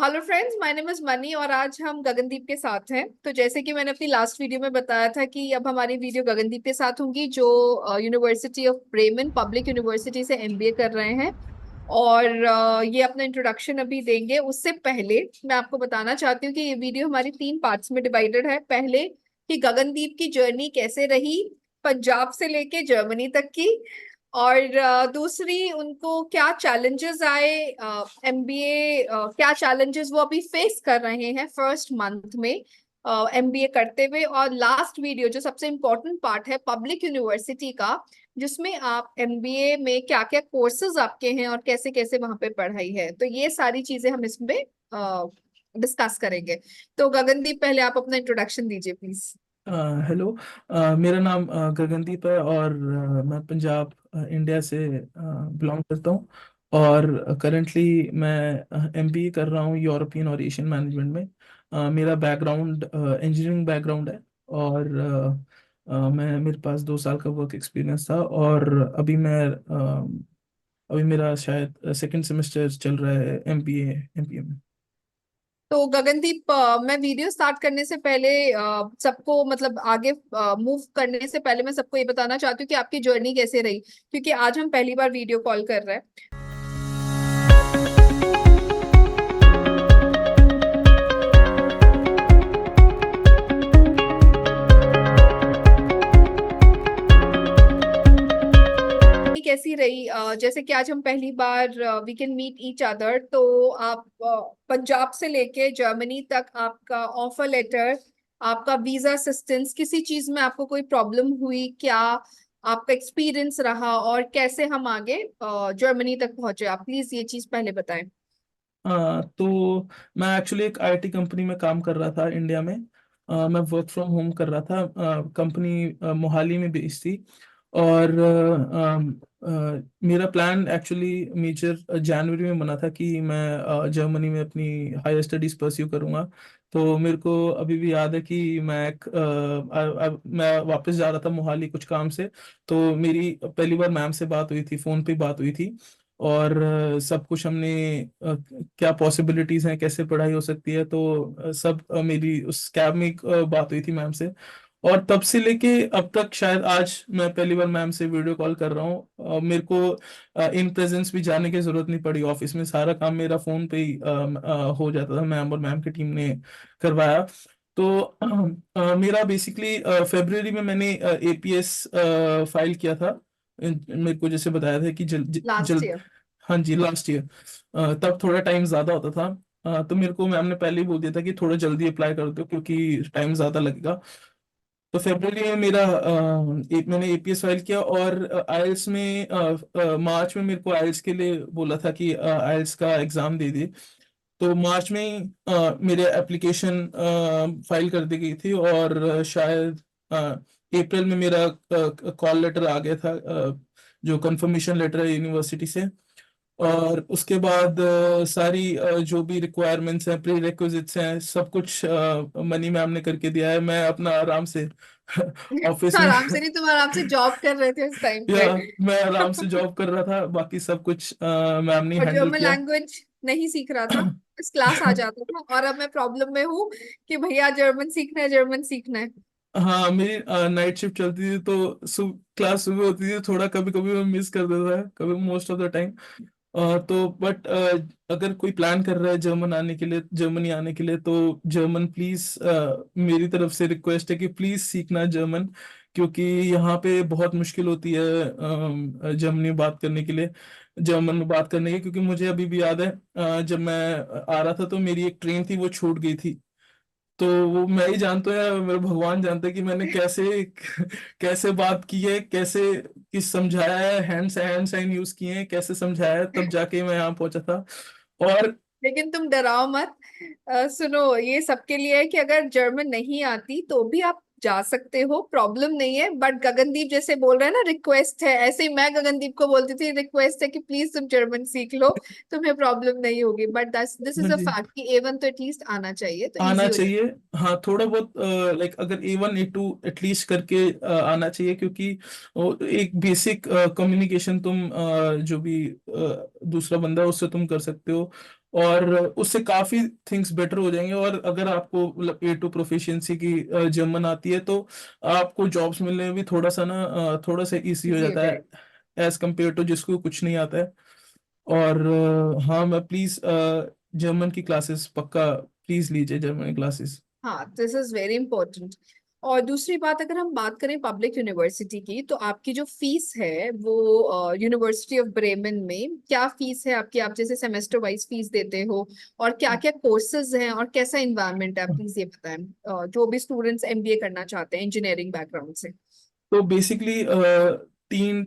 Hello friends, my name is money और आज हम गगनदीप के साथ हैं। तो जैसे कि मैंने अपनी लास्ट वीडियो में बताया था कि अब हमारी वीडियो गगनदीप के साथ होंगी, जो university of Bremen public university से एमबीए कर रहे हैं। और ये अपना इंट्रोडक्शन अभी देंगे। उससे पहले मैं आपको बताना चाहती हूँ कि ये वीडियो हमारी 3 पार्ट्स में डिवाइडेड है। पहले कि गगनदीप की जर्नी कैसे रही, पंजाब से लेके जर्मनी तक की। और दूसरी, उनको क्या चैलेंजेस आए एमबीए, क्या चैलेंजेस वो अभी फेस कर रहे हैं फर्स्ट मंथ में एमबीए करते हुए। और लास्ट वीडियो जो सबसे इम्पोर्टेंट पार्ट है पब्लिक यूनिवर्सिटी का, जिसमें आप एमबीए में क्या क्या कोर्सेज आपके हैं और कैसे कैसे वहां पे पढ़ाई है। तो ये सारी चीजें हम इसमें डिस्कस करेंगे। तो गगनदीप, पहले आप अपना इंट्रोडक्शन दीजिए प्लीज। हेलो। मेरा नाम गगनदीप है और मैं पंजाब इंडिया से बिलोंग करता हूँ। और करंटली मैं एमबीए कर रहा हूँ यूरोपियन और एशियन मैनेजमेंट में। मेरा बैकग्राउंड इंजीनियरिंग बैकग्राउंड है। और मैं मेरे पास 2 साल का वर्क एक्सपीरियंस था। और अभी मेरा शायद सेकंड सेमेस्टर चल रहा है एमबीए में। तो गगनदीप, मैं वीडियो स्टार्ट करने से पहले सबको मतलब आगे मूव करने से पहले मैं सबको ये बताना चाहती हूँ कि आपकी जर्नी कैसे रही, क्योंकि आज हम पहली बार वीडियो कॉल कर रहे हैं। कैसी रही, जैसे कि आज हम पहली बार we can meet each other. तो आप पंजाब से लेके जर्मनी तक आपका ऑफर लेटर, आपका वीजा असिस्टेंस, किसी चीज में आपको कोई प्रॉब्लम हुई क्या, आपका एक्सपीरियंस रहा और कैसे हम आगे जर्मनी तक पहुंचे, आप प्लीज ये चीज पहले बताएं। तो मैं एक्चुअली एक आईटी कंपनी में काम कर रहा था इंडिया में। मैं वर्क फ्रॉम होम कर रहा था। कंपनी मोहाली में बेस्ड थी। और मेरा प्लान एक्चुअली मेजर जनवरी में बना था कि मैं जर्मनी में अपनी हायर स्टडीज परस्यू करूंगा। तो मेरे को अभी भी याद है कि मैं वापस जा रहा था मोहाली कुछ काम से। तो मेरी पहली बार मैम से बात हुई थी, फोन पे बात हुई थी। और सब कुछ हमने क्या पॉसिबिलिटीज हैं, कैसे पढ़ाई हो सकती है, तो सब मेरी उस कैब में बात हुई थी मैम से। और तब से लेके अब तक शायद आज मैं पहली बार मैम से वीडियो कॉल कर रहा हूँ। मेरे को इन प्रेजेंस भी जाने की जरूरत नहीं पड़ी। ऑफिस में सारा काम मेरा फोन पे ही हो जाता था। मैम और मैम की टीम ने करवाया। तो मेरा बेसिकली फरवरी में मैंने एपीएस फाइल किया था। मेरे को जैसे बताया था कि लास्ट जल्द। ईयर। हाँ जी, लास्ट ईयर। तब थोड़ा टाइम ज्यादा होता था। तो मेरे को मैम ने पहले ही बोल दिया था कि थोड़ा जल्दी अप्लाई कर दो क्योंकि टाइम ज्यादा लगेगा। तो फरवरी में मैंने एपीएस फाइल किया। और आइल्स में मार्च में मेरे को आइल्स के लिए बोला था कि आइल्स का एग्जाम दे दे। तो मार्च में ही मेरे एप्लीकेशन फाइल कर दी गई थी। और शायद अप्रैल में मेरा कॉल लेटर आ गया था, जो कंफर्मेशन लेटर है यूनिवर्सिटी से। और उसके बाद सारी जो भी रिक्वायरमेंट्स हैं, प्री रिक्विजिट्स हैं, सब कुछ मनी मैम ने करके दिया है। मैं अपना आराम से ऑफिस में आराम से नहीं, तुम आराम से जॉब कर रहे थे उस टाइम या पे। मैं आराम से जॉब कर रहा था। बाकी सब कुछ मैम ने और हैंडल जर्मन किया। लैंग्वेज नहीं सीख रहा था, बस क्लास आ जाता था। और अब मैं प्रॉब्लम में हूँ कि भैया जर्मन सीखना है, जर्मन सीखना है। हाँ, मेरी नाइट शिफ्ट चलती थी तो क्लास सुबह होती थी। थोड़ा कभी कभी मैं मिस कर देता है, कभी मोस्ट ऑफ द टाइम। तो बट अगर कोई प्लान कर रहा है जर्मन आने के लिए, जर्मनी आने के लिए, तो जर्मन प्लीज, मेरी तरफ से रिक्वेस्ट है कि प्लीज सीखना जर्मन। क्योंकि यहाँ पे बहुत मुश्किल होती है जर्मनी में बात करने के लिए, जर्मन में बात करने की। क्योंकि मुझे अभी भी याद है, जब मैं आ रहा था तो मेरी एक ट्रेन थी, वो छूट गई थी। तो वो मैं ही जानता हूँ या मेरा भगवान जानता है कि मैंने कैसे कैसे बात की है, कैसे किस समझाया है, हैंड साइन यूज किए हैं, कैसे समझाया है, तब जाके मैं यहाँ पहुंचा था। और लेकिन तुम डराओ मत। सुनो, ये सबके लिए है कि अगर जर्मन नहीं आती तो भी आप जा सकते हो, प्रॉब्लम नहीं है। बट गगनदीप जैसे बोल रहे हैं ना, रिक्वेस्ट है, ऐसे ही मैं गगनदीप को बोलती थी, रिक्वेस्ट है कि प्लीज तुम जर्मन सीख लो, तुम्हें प्रॉब्लम नहीं होगी। बट दिस हाँ इज अ जी, फैक्ट कि A1 तो एटलीस्ट आना चाहिए, तो आना इजी हो चाहिए। हाँ, थोड़ा बहुत लाइक अगर A1 A2 एटलीस्ट करके आना चाहिए। क्योंकि वो एक बेसिक कम्युनिकेशन तुम जो भी दूसरा बंदा है उससे तुम कर सकते हो। और उससे काफी थिंग्स बेटर हो जाएंगे। और अगर आपको मतलब A2 प्रोफिशिएंसी की जर्मन आती है, तो आपको जॉब्स मिलने में भी थोड़ा सा ना थोड़ा सा इजी हो इजी हो जाता जाएगा। है एज कम्पेयर टू जिसको कुछ नहीं आता है। और हाँ, मैं प्लीज जर्मन की क्लासेस पक्का प्लीज लीजिए, जर्मन की क्लासेस। हाँ, दिस इज वेरी इंपॉर्टेंट। और दूसरी बात, अगर हम बात करें पब्लिक यूनिवर्सिटी की, तो आपकी जो फीस है वो यूनिवर्सिटी ऑफ ब्रेमेन में क्या फीस है आपकी? आप जैसे सेमेस्टर वाइज फीस देते हो, और क्या क्या कोर्सेज हैं, और कैसा इन्वायरमेंट है, आप प्लीज ये बताएं, जो भी स्टूडेंट्स एमबीए करना चाहते हैं इंजीनियरिंग बैकग्राउंड से। तो बेसिकली तीन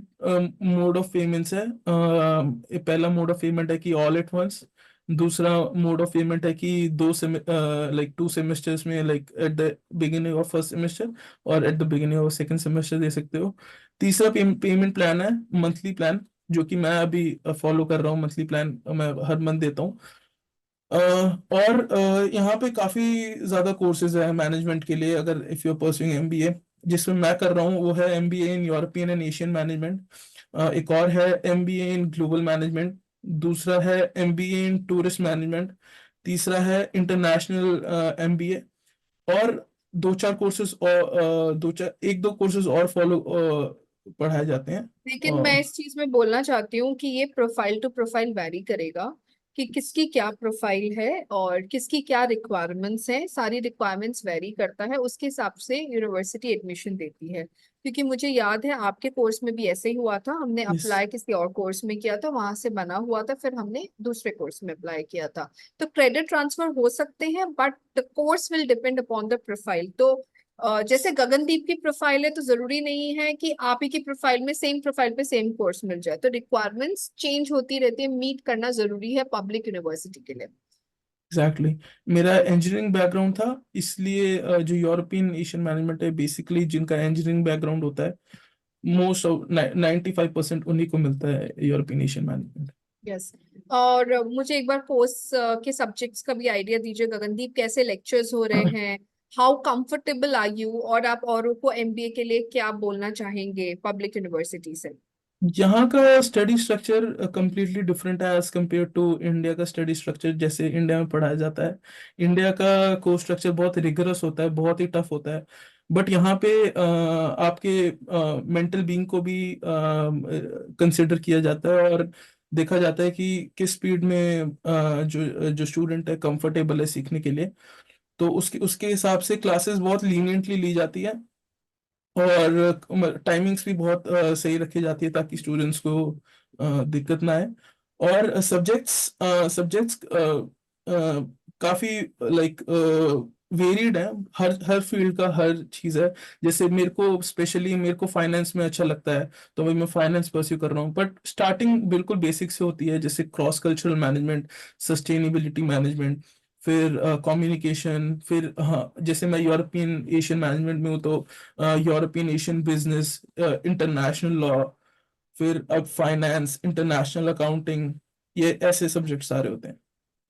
मोड ऑफ पेमेंट्स है। पहला मोड ऑफ पेमेंट है कि ऑल एट वंस। दूसरा मोड ऑफ पेमेंट है कि लाइक 2 सेमेस्टर्स में, like at the beginning of first semester और at the beginning of second semester दे सकते हो। तीसरा पेमेंट प्लान है मंथली प्लान, जो कि मैं अभी फॉलो कर रहा हूँ। मंथली प्लान मैं हर मंथ देता हूँ। और यहाँ पे काफी ज्यादा कोर्सेज है मैनेजमेंट के लिए, अगर if you are pursuing MBA. जिसमें मैं कर रहा हूँ वो है MBA in European and Asian management. एक और है एमबीए इन ग्लोबल मैनेजमेंट। दूसरा है एमबीए इन टूरिस्ट मैनेजमेंट। तीसरा है इंटरनेशनल एमबीए। और दो चार कोर्सेज और दो चार एक दो कोर्सेज और फॉलो पढ़ाए जाते हैं। लेकिन मैं इस चीज में बोलना चाहती हूँ कि ये प्रोफाइल टू प्रोफाइल वैरी करेगा, कि किसकी क्या प्रोफाइल है और किसकी क्या रिक्वायरमेंट्स हैं। सारी रिक्वायरमेंट्स वैरी करता है, उसके हिसाब से यूनिवर्सिटी एडमिशन देती है। क्योंकि मुझे याद है आपके कोर्स में भी ऐसे ही हुआ था, हमने यस, अप्लाई किसी और कोर्स में किया था, वहां से बना हुआ था, फिर हमने दूसरे कोर्स में अप्लाई किया था। तो क्रेडिट ट्रांसफर हो सकते हैं, but the course will depend upon the profile. तो जैसे गगनदीप की प्रोफाइल है, तो जरूरी नहीं है कि आप ही की प्रोफाइल में सेम प्रोफाइल पे सेम कोर्स मिल जाए। तो रिक्वायरमेंट्स चेंज होती रहती है, मीट करना जरूरी है पब्लिक यूनिवर्सिटी के लिए। Exactly exactly. मेरा इंजीनियरिंग बैकग्राउंड था, इसलिए जो यूरोपियन एशियन मैनेजमेंट है, बेसिकली जिनका इंजीनियरिंग बैकग्राउंड होता है, मोस्ट ऑफ 95% उन्हीं को मिलता है यूरोपियन एशियन मैनेजमेंट। यस। और मुझे एक बार कोर्स के सब्जेक्ट्स का भी आइडिया दीजिए गगनदीप, कैसे लेक्चर्स हो रहे हैं, हाउ कंफर्टेबल आर यू, और आप औरों को एमबीए के लिए क्या बोलना चाहेंगे पब्लिक यूनिवर्सिटी से। यहाँ का स्टडी स्ट्रक्चर कम्प्लीटली डिफरेंट है एज कम्पेयर टू इंडिया का स्टडी स्ट्रक्चर, जैसे इंडिया में पढ़ाया जाता है। इंडिया का कोर्स स्ट्रक्चर बहुत रिगरस होता है, बहुत ही टफ होता है। बट यहाँ पे आपके मेंटल बीइंग को भी कंसिडर किया जाता है, और देखा जाता है कि किस स्पीड में जो जो स्टूडेंट है कंफर्टेबल है सीखने के लिए। तो उसके उसके हिसाब से क्लासेस बहुत लीनियंटली ली जाती है, और टाइमिंग्स भी बहुत सही रखी जाती है, ताकि स्टूडेंट्स को दिक्कत ना आए। और सब्जेक्ट्स सब्जेक्ट्स काफी लाइक वेरिड है। हर हर फील्ड का हर चीज है। जैसे मेरे को फाइनेंस में अच्छा लगता है, तो मैं फाइनेंस परस्यू कर रहा हूँ। बट स्टार्टिंग बिल्कुल बेसिक से होती है, जैसे cross cultural management, sustainability management, फिर कम्युनिकेशन, फिर हाँ जैसे मैं यूरोपियन एशियन मैनेजमेंट में हूँ, तो European Asian business, international law, फिर अब फाइनेंस, इंटरनेशनल अकाउंटिंग, ये ऐसे सब्जेक्ट सारे होते हैं।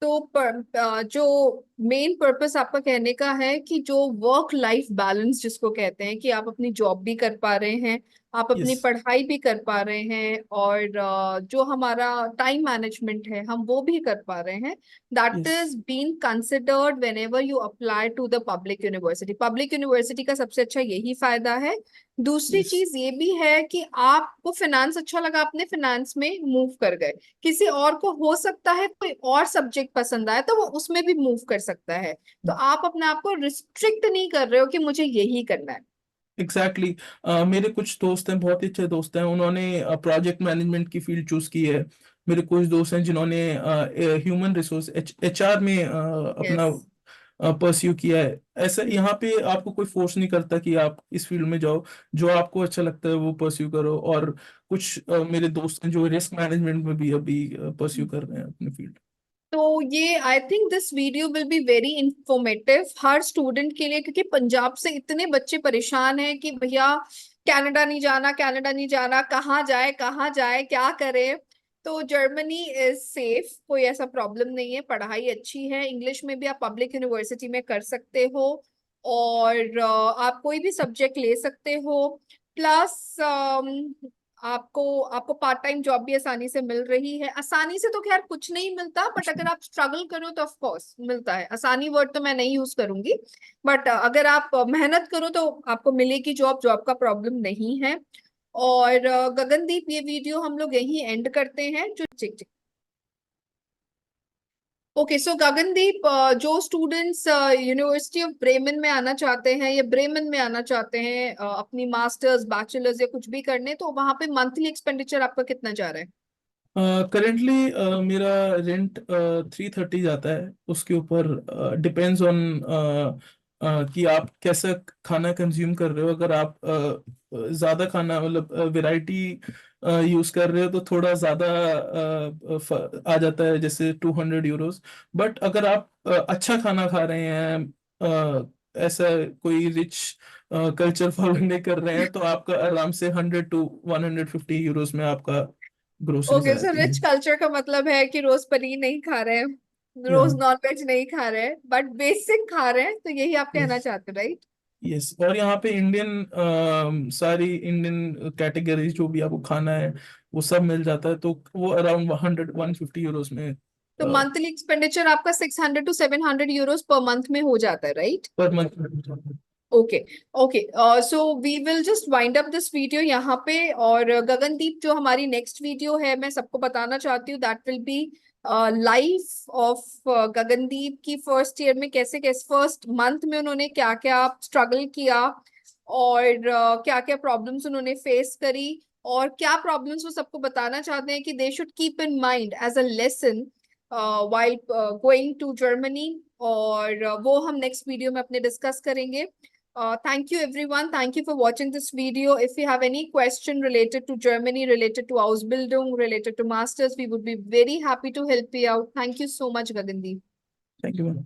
तो जो मेन पर्पस आपका कहने का है कि जो वर्क लाइफ बैलेंस जिसको कहते हैं, कि आप अपनी जॉब भी कर पा रहे हैं, आप यस, अपनी पढ़ाई भी कर पा रहे हैं, और जो हमारा टाइम मैनेजमेंट है हम वो भी कर पा रहे हैं, that yes, is being considered whenever you apply to the public university. Public university का सबसे अच्छा यही फायदा है। दूसरी यस। चीज ये भी है कि आपको फिनेंस अच्छा लगा, आपने फिनेंस में मूव कर गए, किसी और को हो सकता है कोई और सब्जेक्ट पसंद आए तो वो उसमें भी मूव कर सकता है। तो आप अपने आप को रिस्ट्रिक्ट नहीं कर रहे हो कि मुझे यही करना है। एग्जैक्टली मेरे कुछ दोस्त हैं, बहुत ही अच्छे दोस्त हैं, उन्होंने प्रोजेक्ट मैनेजमेंट की फील्ड चूज की है। मेरे कुछ दोस्त हैं जिन्होंने ह्यूमन रिसोर्स एचआर में यस। अपना परस्यू किया है। ऐसा यहाँ पे आपको कोई फोर्स नहीं करता कि आप इस फील्ड में जाओ। जो आपको अच्छा लगता है वो परस्यू करो। और कुछ मेरे दोस्त हैं जो रिस्क मैनेजमेंट में भी अभी परस्यू कर रहे हैं अपनी फील्ड। तो ये I think this video will be very informative her student के लिए, क्योंकि पंजाब से इतने बच्चे परेशान हैं कि भैया कनाडा नहीं जाना, कनाडा नहीं जाना, कहाँ जाए क्या करे। तो जर्मनी इज सेफ, कोई ऐसा प्रॉब्लम नहीं है, पढ़ाई अच्छी है, इंग्लिश में भी आप पब्लिक यूनिवर्सिटी में कर सकते हो, और आप कोई भी सब्जेक्ट ले सकते हो। प्लस आपको आपको पार्ट टाइम जॉब भी आसानी से मिल रही है। आसानी से तो खैर कुछ नहीं मिलता, बट अगर आप स्ट्रगल करो तो ऑफ कोर्स मिलता है। आसानी वर्ड तो मैं नहीं यूज करूंगी, बट अगर आप मेहनत करो तो आपको मिलेगी जॉब, जॉब का प्रॉब्लम नहीं है। और गगनदीप, ये वीडियो हम लोग यहीं एंड करते हैं। जो ठीक, ओके, सो गगनदीप, जो स्टूडेंट्स यूनिवर्सिटी ऑफ ब्रेमेन में आना चाहते हैं या ब्रेमेन में आना चाहते हैं अपनी मास्टर्स बैचलर्स या कुछ भी करने, तो वहां पे मंथली एक्सपेंडिचर आपका कितना जा रहा है? करेंटली मेरा रेंट 330 जाता है। उसके ऊपर डिपेंड्स ऑन कि आप कैसा खाना कंज्यूम कर रहे हो। अगर आप ज़्यादा खाना मतलब वैरायटी यूज़ कर रहे हो तो थोड़ा ज़्यादा आ जाता है, जैसे 200 यूरोस। बट अगर आप अच्छा खाना खा रहे हैं, ऐसा कोई रिच कल्चर फॉलो नहीं कर रहे हैं, तो आपका आराम से 100 to 150 यूरोस में आपका ग्रोसरीज आ ओके, सो जाती रिच है। कल्चर का मतलब है कि रोज पनीर नहीं खा रहे हैं, या रोज नॉन वेज नहीं खा रहे हैं, बट बेसिक खा रहे हैं, तो यही आप कहना यस, चाहते हो, राइट? यस। और यहाँ पे इंडियन सारी इंडियन कैटेगरीज जो भी आपको खाना है वो सब मिल जाता है। तो वो अराउंड 100 150 यूरोस में तो मंथली एक्सपेंडिचर आपका 600 to 700 यूरोस पर मंथ में हो जाता है, राइट? पर मंथ मिल जाता है। Okay, okay, so we will just wind up this video यहाँ पे। और गगनदीप, जो हमारी नेक्स्ट वीडियो है, मैं सबको बताना चाहती हूँ, that will be life of Gagandeep की फर्स्ट ईयर में कैसे कैसे फर्स्ट मंथ में उन्होंने क्या क्या स्ट्रगल किया, और क्या क्या प्रॉब्लम्स उन्होंने फेस करी, और क्या प्रॉब्लम्स वो सबको बताना चाहते हैं कि they should keep in mind as a lesson while going to Germany. और वो हम नेक्स्ट वीडियो में अपने डिस्कस करेंगे। Thank you everyone. Thank you for watching this video. If you have any question related to Germany, related to Ausbildung, related to masters, we would be very happy to help you out. Thank you so much, Gagandeep. Thank you ma'am.